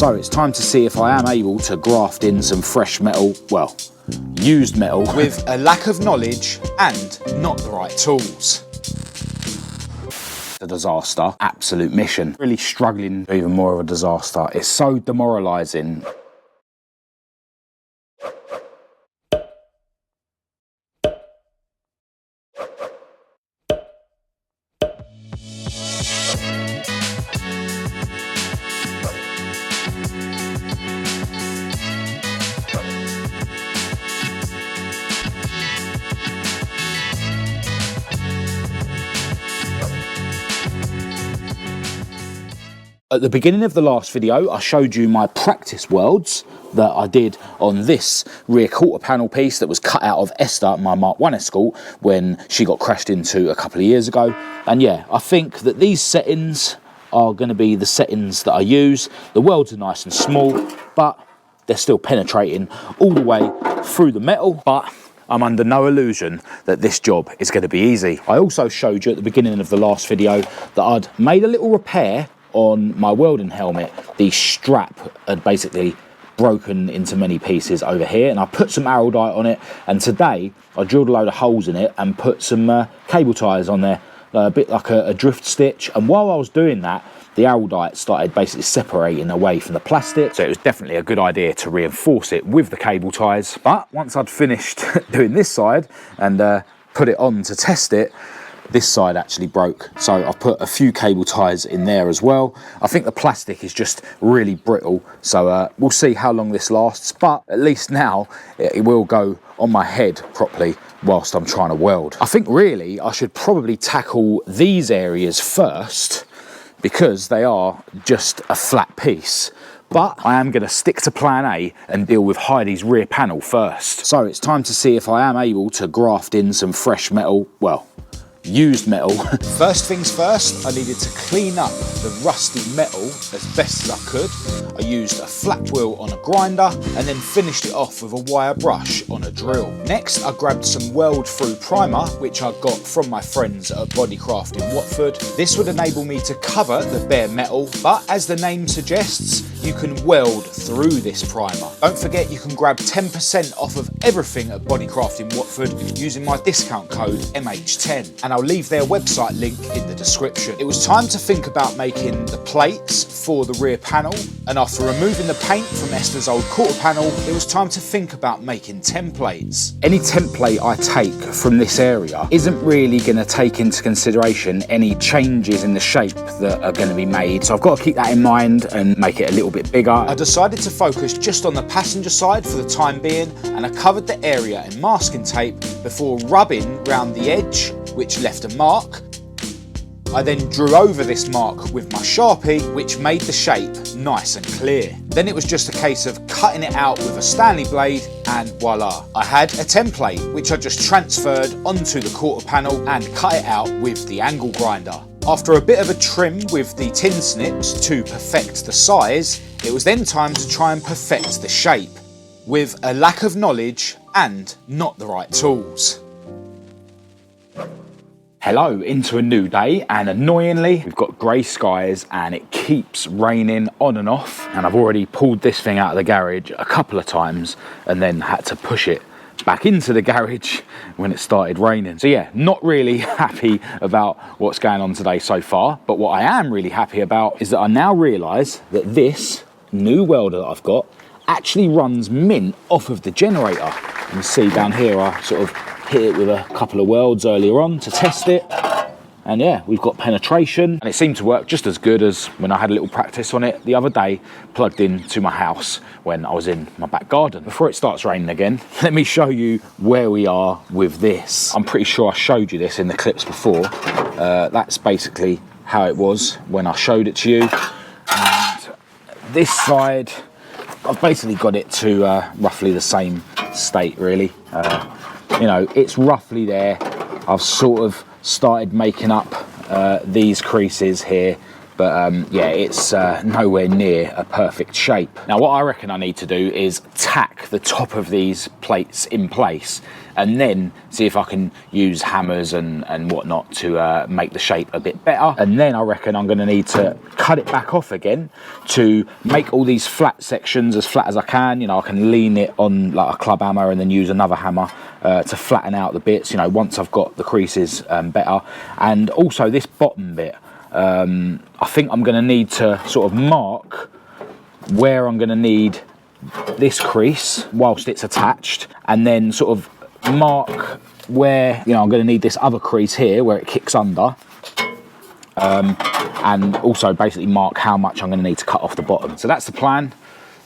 So it's time to see if I am able to graft in some fresh metal, well, used metal, with a lack of knowledge and not the right tools. A disaster, absolute mission. Really struggling, even more of a disaster. It's so demoralising. At the beginning of the last video, I showed you my practice welds that I did on this rear quarter panel piece that was cut out of Esther, my Mk2 Escort, when she got crashed into a couple of years ago. And yeah, I think that these settings are going to be the settings that I use. The welds are nice and small, but they're still penetrating all the way through the metal. But I'm under no illusion that this job is going to be easy. I also showed you at the beginning of the last video that I'd made a little repair on my welding helmet. The strap had basically broken into many pieces over here, and I put some aaaaand on it, and today I drilled a load of holes in it and put some cable ties on there, a bit like a drift stitch. And while I was doing that, the aaaaand started basically separating away from the plastic, so it was definitely a good idea to reinforce it with the cable ties. But once I'd finished doing this side and put it on to test it, this side actually broke, so I've put a few cable ties in there as well. I think the plastic is just really brittle, so we'll see how long this lasts, but at least now it will go on my head properly whilst I'm trying to weld. I think really I should probably tackle these areas first because they are just a flat piece. But I am going to stick to plan A and deal with Heidi's rear panel first. So it's time to see if I am able to graft in some fresh metal, well, used metal. First things first, I needed to clean up the rusty metal as best as I could. I used a flat wheel on a grinder and then finished it off with a wire brush on a drill. Next, I grabbed some weld through primer, which I got from my friends at BODICRAFT in Watford. This would enable me to cover the bare metal, but as the name suggests, you can weld through this primer. Don't forget you can grab 10% off of everything at BODICRAFT in Watford using my discount code MH10, and I'll leave their website link in the description. It was time to think about making the plates for the rear panel, and after removing the paint from Esther's old quarter panel, it was time to think about making templates. Any template I take from this area isn't really going to take into consideration any changes in the shape that are going to be made, so I've got to keep that in mind and make it a little bit bigger. I decided to focus just on the passenger side for the time being, and I covered the area in masking tape before rubbing round the edge, which left a mark. I then drew over this mark with my Sharpie, which made the shape nice and clear. Then it was just a case of cutting it out with a Stanley blade, and voila. I had a template, which I just transferred onto the quarter panel and cut it out with the angle grinder. After a bit of a trim with the tin snips to perfect the size, it was then time to try and perfect the shape, with a lack of knowledge and not the right tools. Hello, into a new day, and annoyingly we've got grey skies and it keeps raining on and off, and I've already pulled this thing out of the garage a couple of times and then had to push it back into the garage when it started raining. So yeah, not really happy about what's going on today so far, but what I am really happy about is that I now realise that this new welder that I've got actually runs mint off of the generator. You can see down here I sort of hit it with a couple of welds earlier on to test it, and yeah, we've got penetration, and it seemed to work just as good as when I had a little practice on it the other day, plugged into my house when I was in my back garden. Before it starts raining again, let me show you where we are with this. I'm pretty sure I showed you this in the clips before. That's basically how it was when I showed it to you, and this side I've basically got it to roughly the same state really. You know, it's roughly there. I've sort of started making up these creases here, but yeah, it's nowhere near a perfect shape. Now what I reckon I need to do is tack the top of these plates in place and then see if I can use hammers and whatnot to make the shape a bit better. And then I reckon I'm going to need to cut it back off again to make all these flat sections as flat as I can. You know, I can lean it on like a club hammer and then use another hammer to flatten out the bits, you know, once I've got the creases better. And also this bottom bit, I think I'm going to need to sort of mark where I'm going to need this crease whilst it's attached, and then sort of mark where, you know, I'm going to need this other crease here where it kicks under, and also basically mark how much I'm going to need to cut off the bottom. So that's the plan.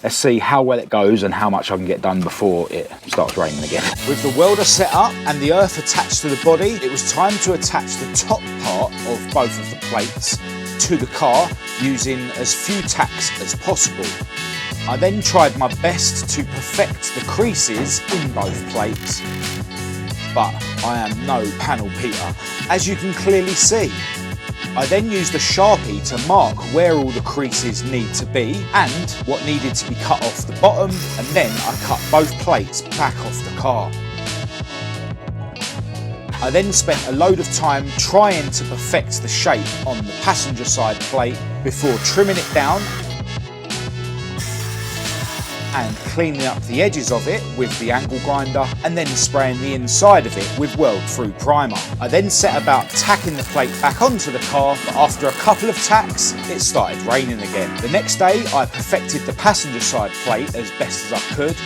Let's see how well it goes and how much I can get done before it starts raining again. With the welder set up and the earth attached to the body, it was time to attach the top part of both of the plates to the car using as few tacks as possible. I then tried my best to perfect the creases in both plates, but I am no panel beater, as you can clearly see. I then used a Sharpie to mark where all the creases need to be and what needed to be cut off the bottom, and then I cut both plates back off the car. I then spent a load of time trying to perfect the shape on the passenger side plate before trimming it down and cleaning up the edges of it with the angle grinder, and then spraying the inside of it with weld-through primer. I then set about tacking the plate back onto the car, but after a couple of tacks, it started raining again. The next day, I perfected the passenger side plate as best as I could,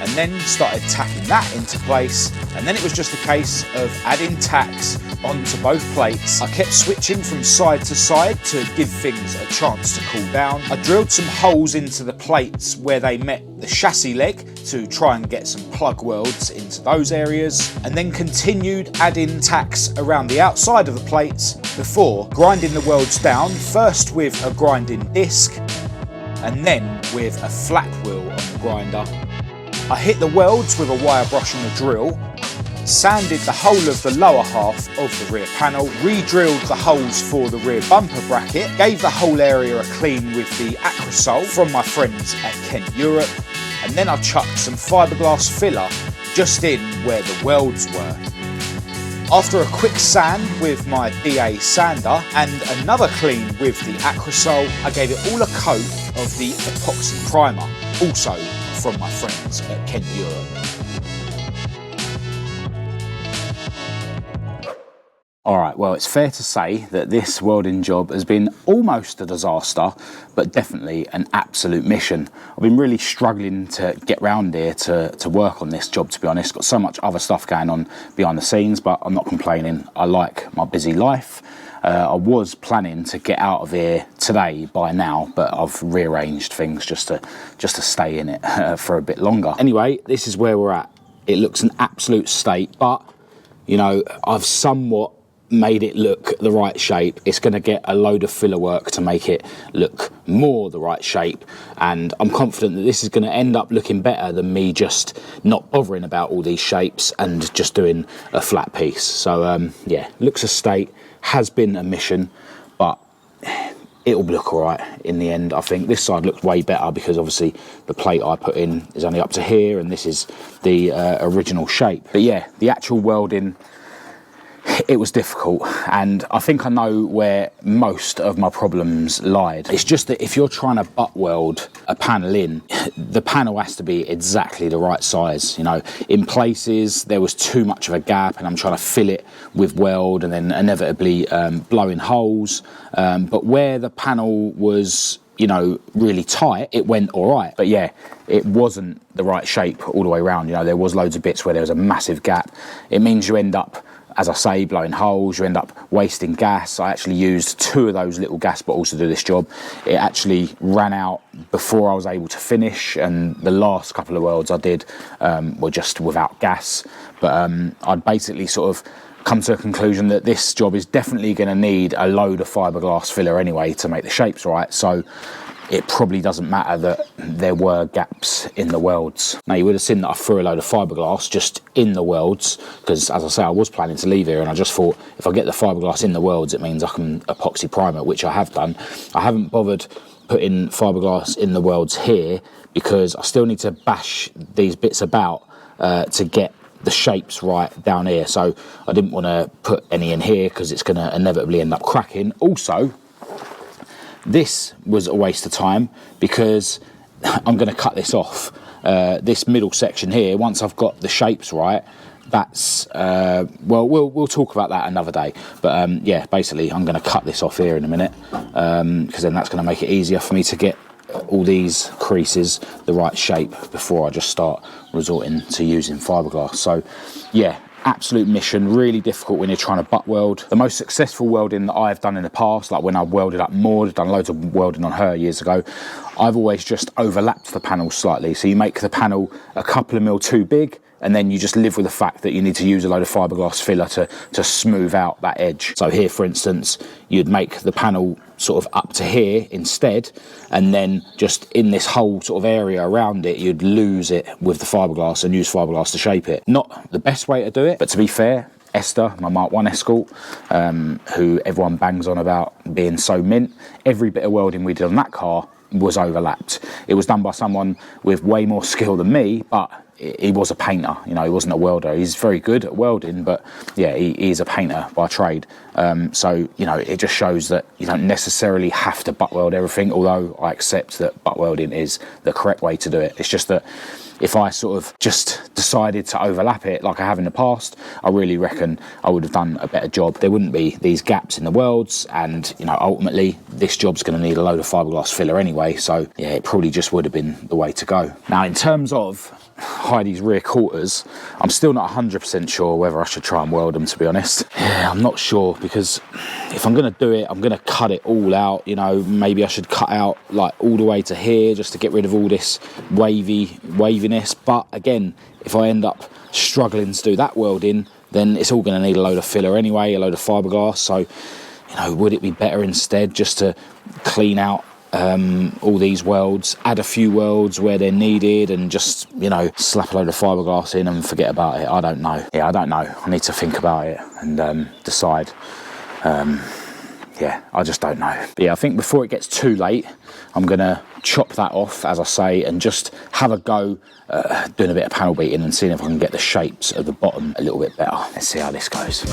and then started tacking that into place, and then it was just a case of adding tacks onto both plates. I kept switching from side to side to give things a chance to cool down. I drilled some holes into the plates where they met the chassis leg to try and get some plug welds into those areas, and then continued adding tacks around the outside of the plates before grinding the welds down, first with a grinding disc and then with a flat wheel on the grinder. I hit the welds with a wire brush on a drill, sanded the whole of the lower half of the rear panel, re-drilled the holes for the rear bumper bracket, gave the whole area a clean with the Acrosol from my friends at Kent Europe, and then I chucked some fiberglass filler just in where the welds were. After a quick sand with my DA sander and another clean with the Acrosol, I gave it all a coat of the epoxy primer, also from my friends at Kent Europe. Alright, well, it's fair to say that this welding job has been almost a disaster, but definitely an absolute mission. I've been really struggling to get round here to work on this job, to be honest. Got so much other stuff going on behind the scenes, but I'm not complaining. I like my busy life. I was planning to get out of here today by now, but I've rearranged things just to stay in it for a bit longer. Anyway, this is where we're at. It looks an absolute state, but, you know, I've somewhat made it look the right shape. It's going to get a load of filler work to make it look more the right shape, and I'm confident that this is going to end up looking better than me just not bothering about all these shapes and just doing a flat piece. So yeah, looks a state, has been a mission, but it'll look all right in the end. I think this side looks way better because obviously the plate I put in is only up to here and this is the original shape. But yeah, the actual welding, it was difficult, and I think I know where most of my problems lied. It's just that if you're trying to butt weld a panel in, the panel has to be exactly the right size. You know, in places there was too much of a gap and I'm trying to fill it with weld and then inevitably blowing holes. But where the panel was, you know, really tight, it went all right. But yeah, it wasn't the right shape all the way around. You know, there was loads of bits where there was a massive gap. It means you end up, as I say, blowing holes, you end up wasting gas. I actually used 2 of those little gas bottles to do this job. It actually ran out before I was able to finish, and the last couple of welds I did were just without gas. But I'd basically sort of come to a conclusion that this job is definitely going to need a load of fiberglass filler anyway to make the shapes right. So it probably doesn't matter that there were gaps in the welds. Now, you would have seen that I threw a load of fiberglass just in the welds because, as I say, I was planning to leave here, and I just thought if I get the fiberglass in the welds, it means I can epoxy prime it, which I have done. I haven't bothered putting fiberglass in the welds here because I still need to bash these bits about to get the shapes right down here. So I didn't want to put any in here because it's going to inevitably end up cracking. Also, this was a waste of time because I'm going to cut this off. This middle section here, once I've got the shapes right, that's well, we'll talk about that another day. But yeah, basically I'm going to cut this off here in a minute, because then that's going to make it easier for me to get all these creases the right shape before I just start resorting to using fiberglass. So yeah, absolute mission, really difficult when you're trying to butt weld. The most successful welding that I've done in the past, like when I welded up Maud, done loads of welding on her years ago, I've always just overlapped the panel slightly. So you make the panel a couple of mil too big, and then you just live with the fact that you need to use a load of fiberglass filler to smooth out that edge. So here, for instance, you'd make the panel sort of up to here instead, and then just in this whole sort of area around it, you'd lose it with the fiberglass and use fiberglass to shape it. Not the best way to do it, but to be fair, Esther, my Mark1 Escort, who everyone bangs on about being so mint, every bit of welding we did on that car was overlapped. It was done by someone with way more skill than me, but he was a painter, you know, he wasn't a welder. He's very good at welding, but yeah, he is a painter by trade. So, you know, it just shows that you don't necessarily have to butt weld everything, although I accept that butt welding is the correct way to do it. It's just that if I sort of just decided to overlap it like I have in the past, I really reckon I would have done a better job. There wouldn't be these gaps in the welds, and, you know, ultimately this job's going to need a load of fiberglass filler anyway, so yeah, it probably just would have been the way to go. Now, in terms of Heidi's rear quarters, I'm still not 100% sure whether I should try and weld them, to be honest. Yeah, I'm not sure, because if I'm going to do it, I'm going to cut it all out. You know, maybe I should cut out like all the way to here just to get rid of all this waviness. But again, if I end up struggling to do that welding, then it's all going to need a load of filler anyway, a load of fiberglass. So, you know, would it be better instead just to clean out all these welds, add a few welds where they're needed, and just, you know, slap a load of fiberglass in and forget about it? I don't know. Yeah, I don't know. I need to think about it and decide. Yeah, I just don't know. But yeah, I think before it gets too late, I'm gonna chop that off, as I say, and just have a go doing a bit of panel beating and seeing if I can get the shapes of the bottom a little bit better. Let's see how this goes.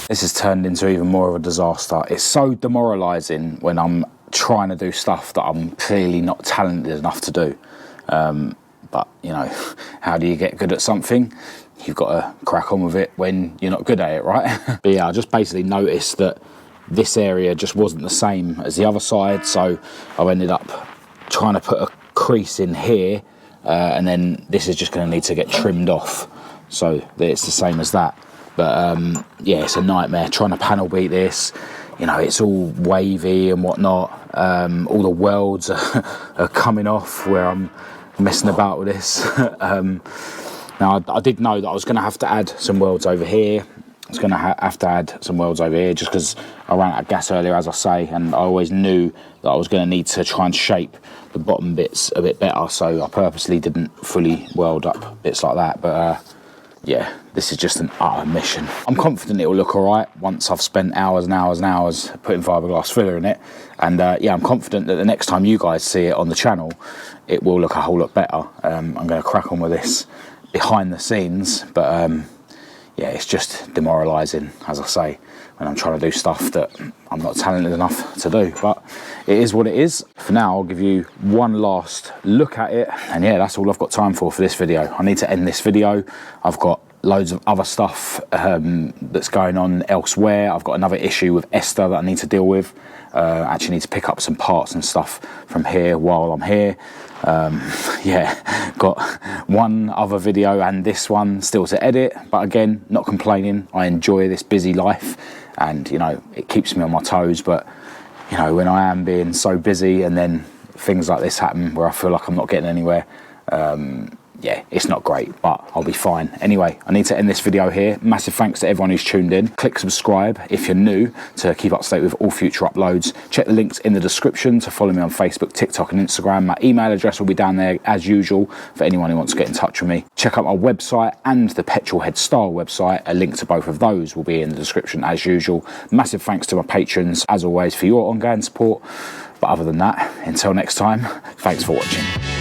This has turned into even more of a disaster. It's so demoralising when I'm trying to do stuff that I'm clearly not talented enough to do. But, you know, how do you get good at something? You've got to crack on with it when you're not good at it, right? But yeah, I just basically noticed that this area just wasn't the same as the other side, so I ended up trying to put a crease in here, and then this is just going to need to get trimmed off so that it's the same as that. But yeah, it's a nightmare trying to panel beat this. You know, it's all wavy and whatnot. All the welds are coming off where I'm messing about with this. Now, I did know that I was going to have to add some welds over here. I was going to have to add some welds over here just because I ran out of gas earlier, as I say, and I always knew that I was going to need to try and shape the bottom bits a bit better, so I purposely didn't fully weld up bits like that. But yeah, this is just an utter mission. I'm confident it will look all right once I've spent hours and hours and hours putting fiberglass filler in it. And yeah, I'm confident that the next time you guys see it on the channel, it will look a whole lot better. I'm going to crack on with this behind the scenes, but yeah, it's just demoralising, as I say, when I'm trying to do stuff that I'm not talented enough to do. But it is what it is. For now, I'll give you one last look at it, and yeah, that's all I've got time for this video. I need to end this video. I've got loads of other stuff that's going on elsewhere. I've got another issue with Esther that I need to deal with. Actually need to pick up some parts and stuff from here while I'm here. Yeah, got one other video and this one still to edit, but again, not complaining. I enjoy this busy life, and you know, it keeps me on my toes. But you know, when I am being so busy and then things like this happen where I feel like I'm not getting anywhere, yeah, it's not great, but I'll be fine. Anyway, I need to end this video here. Massive thanks to everyone who's tuned in. Click subscribe if you're new to keep up to date with all future uploads. Check the links in the description to follow me on Facebook, TikTok and Instagram. My email address will be down there as usual for anyone who wants to get in touch with me. Check out my website and the Petrolhead Style website. A link to both of those will be in the description as usual. Massive thanks to my patrons, as always, for your ongoing support. But other than that, until next time, thanks for watching.